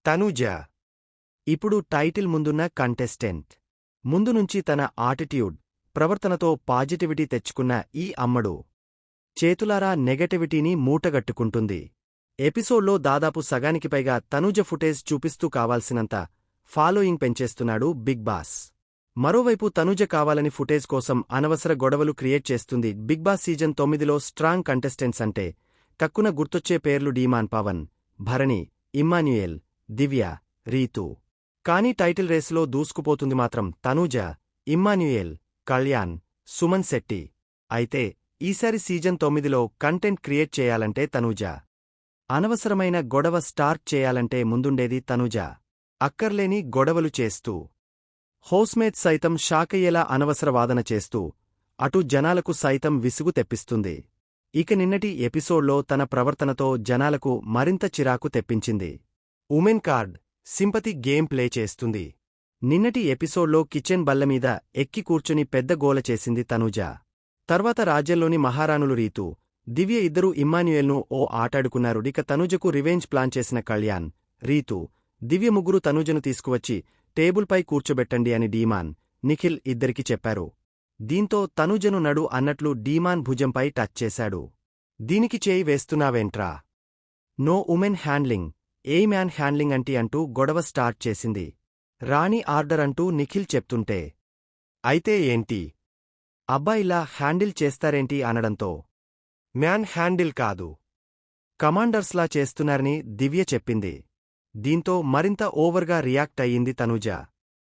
తనూజ ఇప్పుడు టైటిల్ ముందున్న కంటెస్టెంట్. ముందు నుంచి తన ఆటిట్యూడ్, ప్రవర్తనతో పాజిటివిటీ తెచ్చుకున్న ఈ అమ్మడు చేతులారా నెగటివిటీని మూటగట్టుకుంటుంది. ఎపిసోడ్లో దాదాపు సగానికి పైగా తనూజ ఫుటేజ్ చూపిస్తూ కావాల్సినంత ఫాలోయింగ్ పెంచేస్తున్నాడు బిగ్ బాస్. మరోవైపు తనూజ కావాలని ఫుటేజ్ కోసం అనవసర గొడవలు క్రియేట్ చేస్తుంది. బిగ్ బాస్ సీజన్ 9లో స్ట్రాంగ్ కంటెస్టెంట్స్ అంటే టక్కున గుర్తొచ్చే పేర్లు డీమాన్, పవన్, భరణి, ఇమ్మాన్యుయేల్, దివ్య, రీతూ. కానీ టైటిల్ రేసులో దూసుకుపోతుంది మాత్రం తనూజ, ఇమ్మాన్యుయేల్, కళ్యాణ్, సుమన్ శెట్టి. అయితే ఈసారి సీజన్ 9లో కంటెంట్ క్రియేట్ చేయాలంటే తనూజ, అనవసరమైన గొడవ స్టార్ట్ చేయాలంటే ముందుండేది తనూజ. అక్కర్లేని గొడవలు చేస్తూ హౌస్మేట్ సైతం షాకయ్యేలా అనవసర వాదన చేస్తూ అటు జనాలకు సైతం విసుగు తెప్పిస్తుంది. ఇక నిన్నటి ఎపిసోడ్లో తన ప్రవర్తనతో జనాలకు మరింత చిరాకు తెప్పించింది. Women card sympathy game play చేస్తుంది. నిన్నటి ఎపిసోడ్లో కిచెన్ బల్లమీద ఎక్కి కూర్చుని పెద్ద గోల చేసింది తనూజ. తర్వాత రాజ్యంలోని మహారాణులు రీతూ, దివ్య ఇద్దరూ ఇమ్మాన్యుయేల్ను ఓ ఆటాడుకున్నారు. ఇక తనూజకు రివెంజ్ ప్లాన్ చేసిన కళ్యాణ్, రీతూ, దివ్య ముగ్గురు తనూజను తీసుకువచ్చి టేబుల్పై కూర్చోబెట్టండి అని డీమాన్, నిఖిల్ ఇద్దరికి చెప్పారు. దీంతో తనూజను నడు అన్నట్లు డీమాన్ భుజంపై టచ్ చేశాడు. దీనికి చేయి వేస్తున్నావేంట్రా? No women handling, a man handling అంటూ గొడవ స్టార్ట్ చేసింది. రాణి ఆర్డర్ అంటూ నిఖిల్ చెప్తుంటే అయితే ఏంటి అబ్బాయిలా హ్యాండిల్ చేస్తారేంటి అనడంతో మ్యాన్ హ్యాండిల్ కాదు, కమాండర్స్లా చేస్తున్నారని దివ్య చెప్పింది. దీంతో మరింత ఓవర్గా రియాక్ట్ అయ్యింది తనూజ.